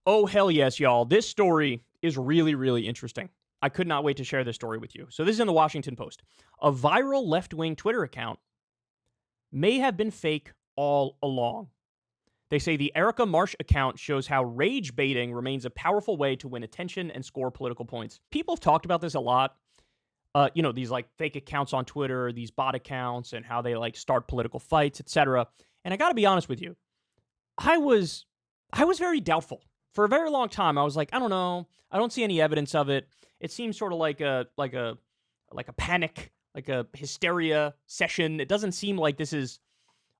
Oh, hell yes, y'all. This story is really, really interesting. I could not wait to share this story with you. So this is in the Washington Post. A viral left-wing Twitter account may have been fake all along. They say the Erica Marsh account shows how rage baiting remains a powerful way to win attention and score political points. People have talked about this a lot. These like fake accounts on Twitter, these bot accounts, and how they like start political fights, etc. And I got to be honest with you, I was very doubtful for a very long time. I was like, I don't know, I don't see any evidence of it. It seems sort of like a panic, like a hysteria session. It doesn't seem like this is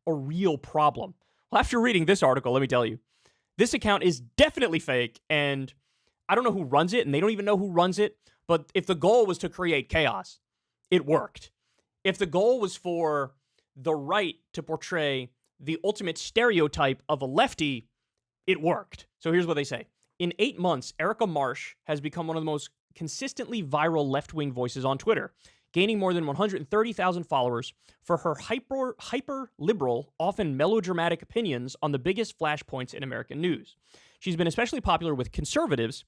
a real problem. Well, after reading this article, let me tell you, this account is definitely fake, and I don't know who runs it, and they don't even know who runs it. But if the goal was to create chaos, it worked. If the goal was for the right to portray the ultimate stereotype of a lefty, it worked. So here's what they say. In 8 months, Erica Marsh has become one of the most consistently viral left-wing voices on Twitter, gaining more than 130,000 followers for her hyper-liberal, often melodramatic opinions on the biggest flashpoints in American news. She's been especially popular with conservatives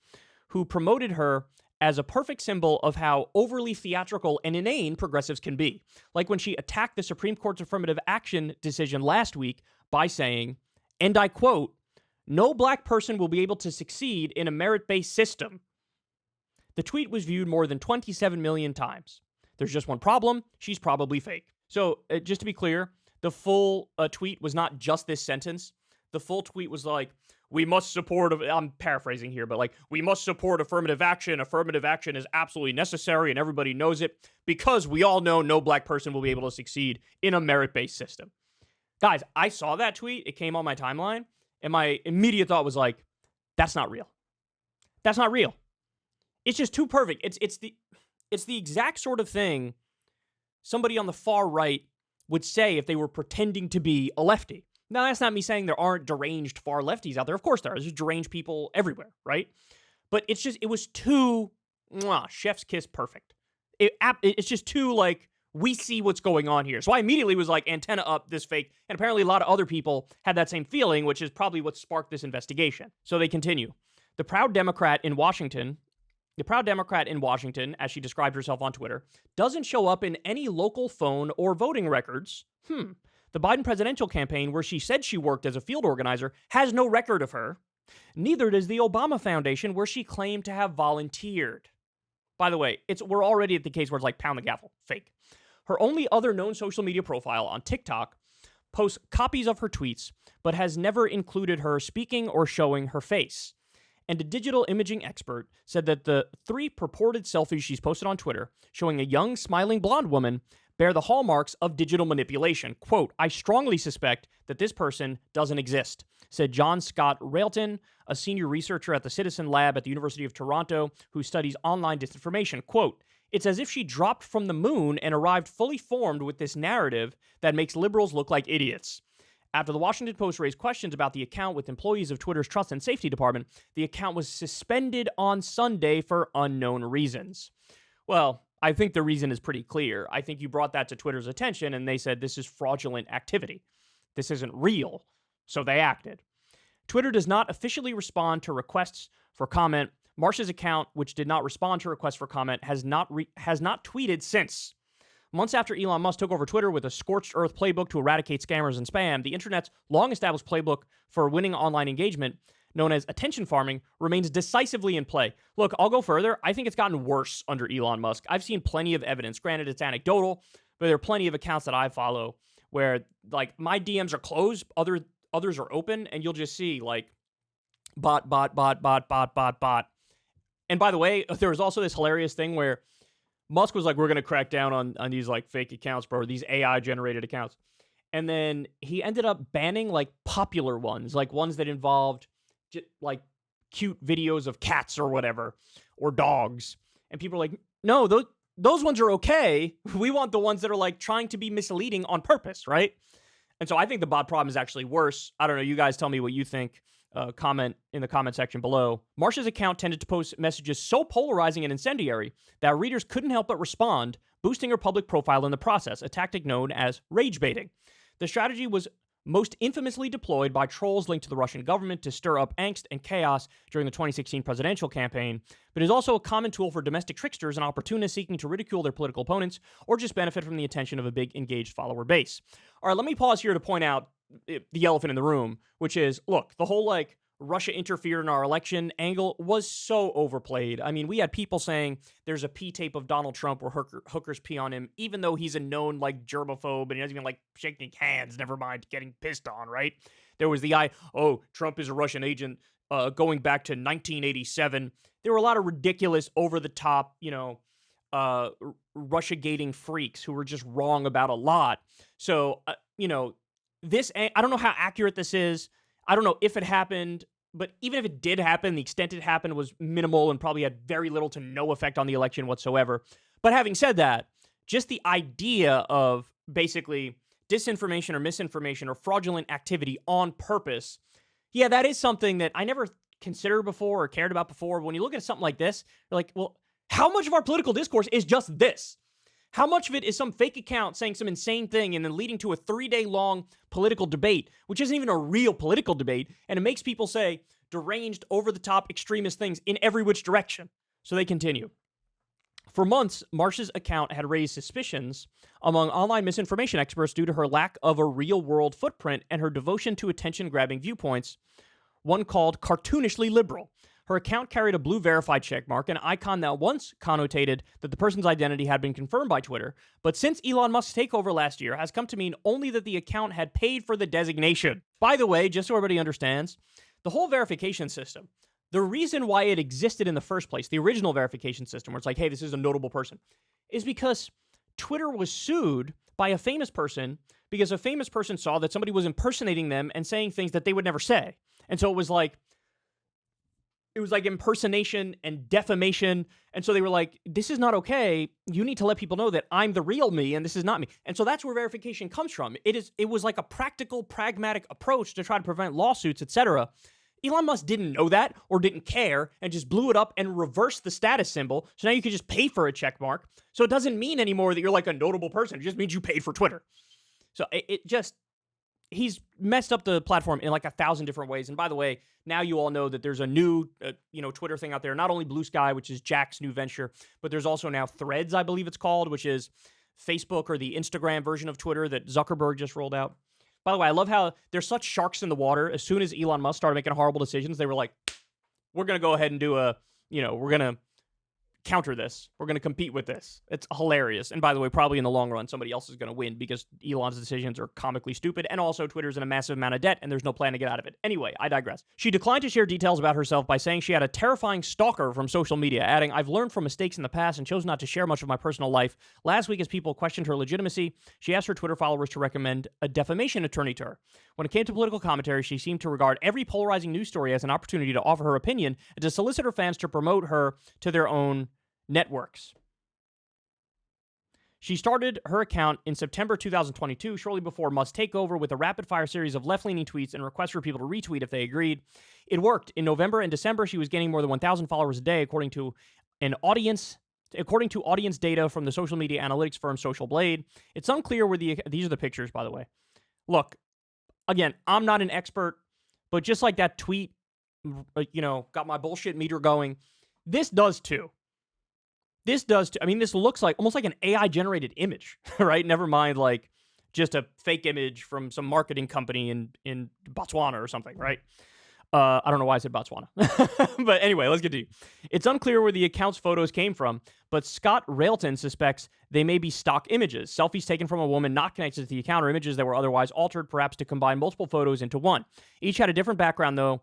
who promoted her as a perfect symbol of how overly theatrical and inane progressives can be. Like when she attacked the Supreme Court's affirmative action decision last week by saying, and I quote, "No black person will be able to succeed in a merit-based system." The tweet was viewed more than 27 million times. There's just one problem. She's probably fake. So just to be clear, the full tweet was not just this sentence. The full tweet was like, we must support, I'm paraphrasing here, but like, we must support affirmative action. Affirmative action is absolutely necessary and everybody knows it because we all know no black person will be able to succeed in a merit-based system. Guys, I saw that tweet. It came on my timeline and my immediate thought was like, that's not real. That's not real. It's just too perfect. It's the exact sort of thing somebody on the far right would say if they were pretending to be a lefty. Now, that's not me saying there aren't deranged far lefties out there. Of course there are. There's deranged people everywhere, right? But it was too, chef's kiss perfect. It's just too, like, we see what's going on here. So I immediately was like, antenna up, this fake. And apparently a lot of other people had that same feeling, which is probably what sparked this investigation. So they continue. The proud Democrat in Washington, as she described herself on Twitter, doesn't show up in any local phone or voting records. The Biden presidential campaign, where she said she worked as a field organizer, has no record of her. Neither does the Obama Foundation, where she claimed to have volunteered. By the way, we're already at the case where it's like pound the gavel, fake. Her only other known social media profile on TikTok posts copies of her tweets, but has never included her speaking or showing her face. And a digital imaging expert said that the 3 purported selfies she's posted on Twitter showing a young, smiling blonde woman bear the hallmarks of digital manipulation. Quote, "I strongly suspect that this person doesn't exist," said John Scott Railton, a senior researcher at the Citizen Lab at the University of Toronto who studies online disinformation. Quote, "It's as if she dropped from the moon and arrived fully formed with this narrative that makes liberals look like idiots." After the Washington Post raised questions about the account with employees of Twitter's Trust and Safety Department, the account was suspended on Sunday for unknown reasons. Well, I think the reason is pretty clear. I think you brought that to Twitter's attention and they said this is fraudulent activity. This isn't real. So they acted. Twitter does not officially respond to requests for comment. Marsh's account, which did not respond to requests for comment, has not tweeted since. Months after Elon Musk took over Twitter with a scorched earth playbook to eradicate scammers and spam, the internet's long-established playbook for winning online engagement, known as attention farming, remains decisively in play. Look, I'll go further. I think it's gotten worse under Elon Musk. I've seen plenty of evidence. Granted, it's anecdotal, but there are plenty of accounts that I follow where, like, my DMs are closed, others are open, and you'll just see, like, bot. And by the way, there was also this hilarious thing where Musk was like, we're going to crack down on these, like, fake accounts, bro, these AI-generated accounts. And then he ended up banning, like, popular ones, like ones that involved like cute videos of cats or whatever, or dogs. And people are like, no, those ones are okay. We want the ones that are like trying to be misleading on purpose, right? And so I think the bot problem is actually worse. I don't know. You guys tell me what you think. Comment in the comment section below. Marsh's account tended to post messages so polarizing and incendiary that readers couldn't help but respond, boosting her public profile in the process, a tactic known as rage baiting. The strategy was most infamously deployed by trolls linked to the Russian government to stir up angst and chaos during the 2016 presidential campaign, but is also a common tool for domestic tricksters and opportunists seeking to ridicule their political opponents or just benefit from the attention of a big engaged follower base. All right, let me pause here to point out the elephant in the room, which is, look, the whole Russia interfered in our election angle was so overplayed. I mean, we had people saying there's a pee tape of Donald Trump where hookers pee on him, even though he's a known germaphobe and he doesn't even shaking hands, never mind getting pissed on, right? There was the Trump is a Russian agent going back to 1987. There were a lot of ridiculous, over-the-top, Russia-gating freaks who were just wrong about a lot. So, this, I don't know how accurate this is. I don't know if it happened, but even if it did happen, the extent it happened was minimal and probably had very little to no effect on the election whatsoever. But having said that, just the idea of basically disinformation or misinformation or fraudulent activity on purpose, yeah, that is something that I never considered before or cared about before. When you look at something like this, you're like, well, how much of our political discourse is just this? How much of it is some fake account saying some insane thing and then leading to a 3-day-long political debate, which isn't even a real political debate, and it makes people say deranged, over-the-top, extremist things in every which direction. So they continue. For months, Marsh's account had raised suspicions among online misinformation experts due to her lack of a real-world footprint and her devotion to attention-grabbing viewpoints, one called cartoonishly liberal. Her account carried a blue verified checkmark, an icon that once connotated that the person's identity had been confirmed by Twitter, but since Elon Musk's takeover last year has come to mean only that the account had paid for the designation. By the way, just so everybody understands, the whole verification system, the reason why it existed in the first place, the original verification system, where it's like, hey, this is a notable person, is because Twitter was sued by a famous person because a famous person saw that somebody was impersonating them and saying things that they would never say. And so it was like impersonation and defamation. And so they were like, this is not okay. You need to let people know that I'm the real me and this is not me. And so that's where verification comes from. It was like a practical, pragmatic approach to try to prevent lawsuits, etc. Elon Musk didn't know that or didn't care and just blew it up and reversed the status symbol. So now you can just pay for a check mark. So it doesn't mean anymore that you're like a notable person. It just means you paid for Twitter. So he's messed up the platform in 1,000 different ways. And by the way, now you all know that there's a new, Twitter thing out there. Not only Blue Sky, which is Jack's new venture, but there's also now Threads, I believe it's called, which is Facebook or the Instagram version of Twitter that Zuckerberg just rolled out. By the way, I love how there's such sharks in the water. As soon as Elon Musk started making horrible decisions, they were like, we're going to go ahead and do we're going to counter this. We're going to compete with this. It's hilarious. And by the way, probably in the long run, somebody else is going to win because Elon's decisions are comically stupid. And also Twitter's in a massive amount of debt and there's no plan to get out of it. Anyway, I digress. She declined to share details about herself by saying she had a terrifying stalker from social media, adding, I've learned from mistakes in the past and chose not to share much of my personal life. Last week, as people questioned her legitimacy, she asked her Twitter followers to recommend a defamation attorney to her. When it came to political commentary, she seemed to regard every polarizing news story as an opportunity to offer her opinion and to solicit her fans to promote her to their own networks. She started her account in September 2022, shortly before Musk's takeover, with a rapid-fire series of left-leaning tweets and requests for people to retweet if they agreed. It worked. In November and December, she was gaining more than 1,000 followers a day, according to audience data from the social media analytics firm Social Blade. It's unclear where these are the pictures, by the way. Look, again, I'm not an expert, but just like that tweet, got my bullshit meter going, this does too. I mean, this looks like almost like an AI-generated image, right? Never mind, just a fake image from some marketing company in Botswana or something, right? I don't know why I said Botswana. But anyway, let's continue. It's unclear where the account's photos came from, but Scott Railton suspects they may be stock images, selfies taken from a woman not connected to the account, or images that were otherwise altered, perhaps to combine multiple photos into one. Each had a different background, though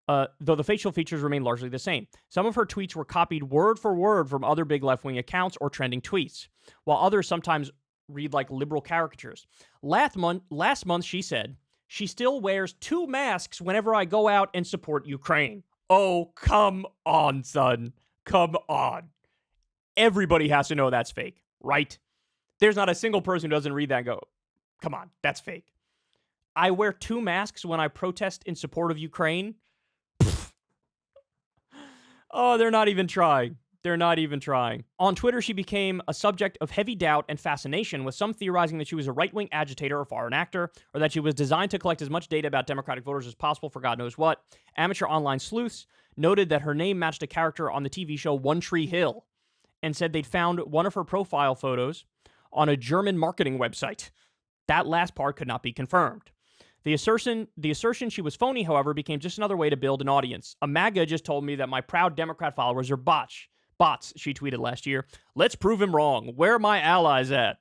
the facial features remain largely the same. Some of her tweets were copied word for word from other big left-wing accounts or trending tweets, while others sometimes read like liberal caricatures. Last month, she said, she still wears 2 masks whenever I go out and support Ukraine. Oh, come on, son. Come on. Everybody has to know that's fake, right? There's not a single person who doesn't read that and go, come on, that's fake. I wear 2 masks when I protest in support of Ukraine. Oh, they're not even trying. They're not even trying. On Twitter, she became a subject of heavy doubt and fascination, with some theorizing that she was a right-wing agitator or foreign actor, or that she was designed to collect as much data about Democratic voters as possible for God knows what. Amateur online sleuths noted that her name matched a character on the TV show One Tree Hill, and said they'd found one of her profile photos on a German marketing website. That last part could not be confirmed. The assertion she was phony, however, became just another way to build an audience. A MAGA just told me that my proud Democrat followers are bots, she tweeted last year. Let's prove him wrong. Where are my allies at?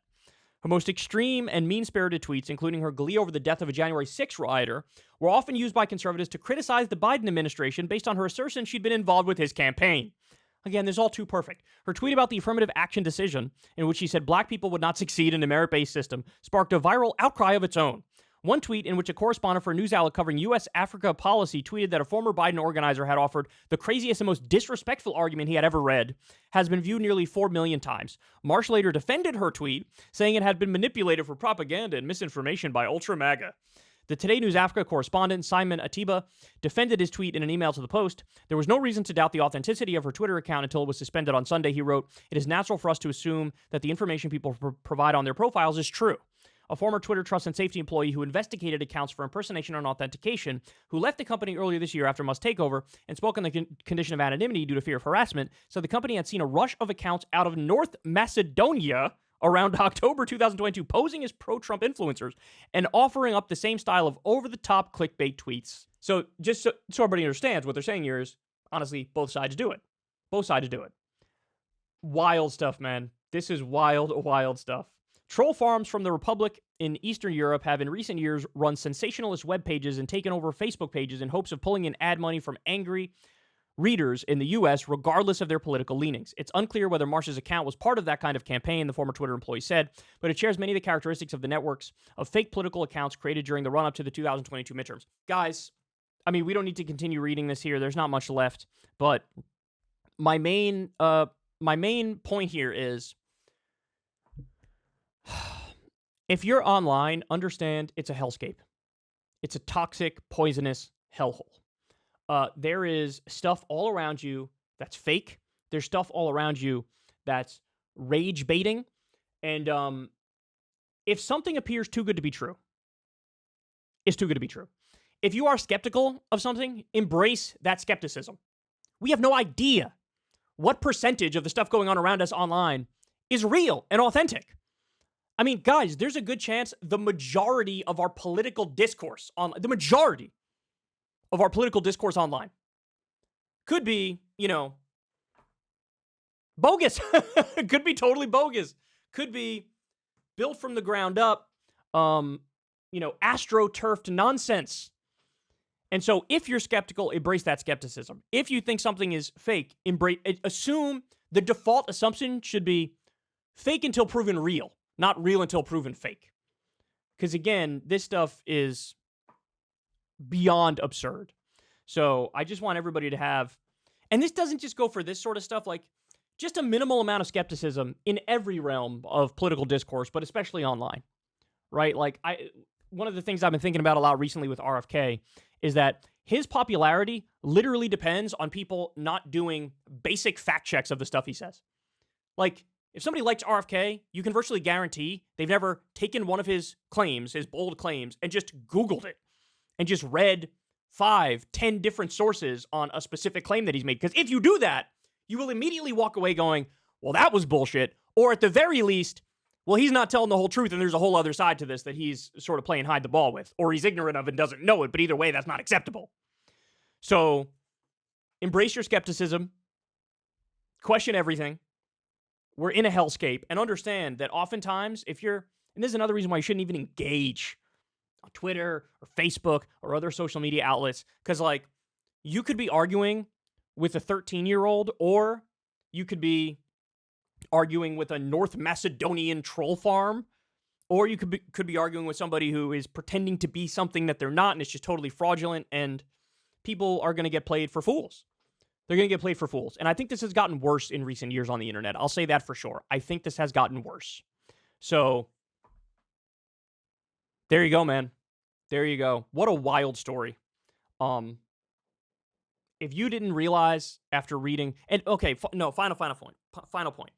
Her most extreme and mean-spirited tweets, including her glee over the death of a January 6th rioter, were often used by conservatives to criticize the Biden administration based on her assertion she'd been involved with his campaign. Again, this is all too perfect. Her tweet about the affirmative action decision, in which she said black people would not succeed in a merit-based system, sparked a viral outcry of its own. One tweet in which a correspondent for a news outlet covering U.S. Africa policy tweeted that a former Biden organizer had offered the craziest and most disrespectful argument he had ever read has been viewed nearly 4 million times. Marsh later defended her tweet, saying it had been manipulated for propaganda and misinformation by Ultra MAGA. The Today News Africa correspondent, Simon Atiba, defended his tweet in an email to the Post. There was no reason to doubt the authenticity of her Twitter account until it was suspended on Sunday. He wrote, "It is natural for us to assume that the information people provide on their profiles is true." A former Twitter trust and safety employee who investigated accounts for impersonation and authentication, who left the company earlier this year after Musk's takeover and spoke on the condition of anonymity due to fear of harassment, said the company had seen a rush of accounts out of North Macedonia around October 2022 posing as pro-Trump influencers and offering up the same style of over-the-top clickbait tweets. So just so everybody understands, what they're saying here is, honestly, both sides do it. Both sides do it. Wild stuff, man. This is wild, wild stuff. Troll farms from the Republic in Eastern Europe have in recent years run sensationalist web pages and taken over Facebook pages in hopes of pulling in ad money from angry readers in the U.S., regardless of their political leanings. It's unclear whether Marsh's account was part of that kind of campaign, the former Twitter employee said, but it shares many of the characteristics of the networks of fake political accounts created during the run-up to the 2022 midterms. Guys, I mean, we don't need to continue reading this here. There's not much left, but my main point here is, if you're online, understand it's a hellscape. It's a toxic, poisonous hellhole. There is stuff all around you that's fake. There's stuff all around you that's rage baiting. And if something appears too good to be true, it's too good to be true. If you are skeptical of something, embrace that skepticism. We have no idea what percentage of the stuff going on around us online is real and authentic. I mean, guys, there's a good chance the majority of our political discourse online could be, bogus. Could be totally bogus. Could be built from the ground up, astroturfed nonsense. And so if you're skeptical, embrace that skepticism. If you think something is fake, assume the default assumption should be fake until proven real. Not real until proven fake. Because again, this stuff is beyond absurd. So I just want everybody to have, and this doesn't just go for this sort of stuff, like just a minimal amount of skepticism in every realm of political discourse, but especially online, right? Like one of the things I've been thinking about a lot recently with RFK is that his popularity literally depends on people not doing basic fact checks of the stuff he says. Like, if somebody likes RFK, you can virtually guarantee they've never taken one of his claims, his bold claims, and just Googled it and just read 5, 10 different sources on a specific claim that he's made. Because if you do that, you will immediately walk away going, well, that was bullshit. Or at the very least, well, he's not telling the whole truth and there's a whole other side to this that he's sort of playing hide the ball with. Or he's ignorant of and doesn't know it. But either way, that's not acceptable. So embrace your skepticism. Question everything. We're in a hellscape, and understand that oftentimes and this is another reason why you shouldn't even engage on Twitter or Facebook or other social media outlets, because you could be arguing with a 13-year-old, or you could be arguing with a North Macedonian troll farm, or you could be arguing with somebody who is pretending to be something that they're not, and it's just totally fraudulent, and people are going to get played for fools. They're going to get played for fools. And I think this has gotten worse in recent years on the internet. I'll say that for sure. I think this has gotten worse. So, there you go, man. There you go. What a wild story. if you didn't realize after reading, and okay, final point.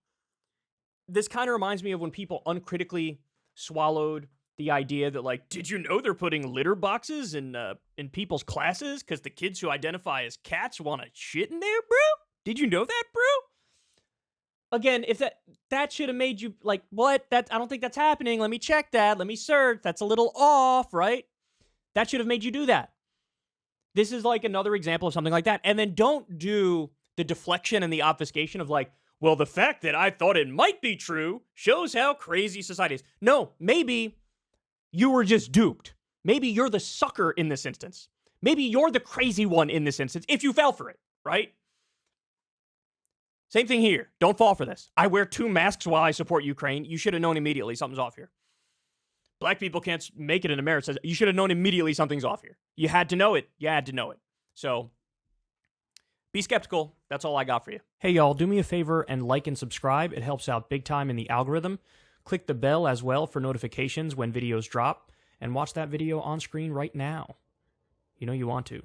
This kind of reminds me of when people uncritically swallowed the idea that, like, did you know they're putting litter boxes in people's classes because the kids who identify as cats want to shit in there, bro? Did you know that, bro? Again, if that should have made you like, what? I don't think that's happening. Let me check that. Let me search. That's a little off, right? That should have made you do that. This is like another example of something like that. And then don't do the deflection and the obfuscation of like, well, the fact that I thought it might be true shows how crazy society is. No, maybe you were just duped. Maybe you're the sucker in this instance. Maybe you're the crazy one in this instance if you fell for it, right? Same thing here. Don't fall for this. I wear 2 masks while I support Ukraine. You should have known immediately something's off here. Black people can't make it in America. You should have known immediately something's off here. You had to know it. You had to know it. So be skeptical. That's all I got for you. Hey, y'all, do me a favor and like and subscribe. It helps out big time in the algorithm. Click the bell as well for notifications when videos drop. And watch that video on screen right now. You know you want to.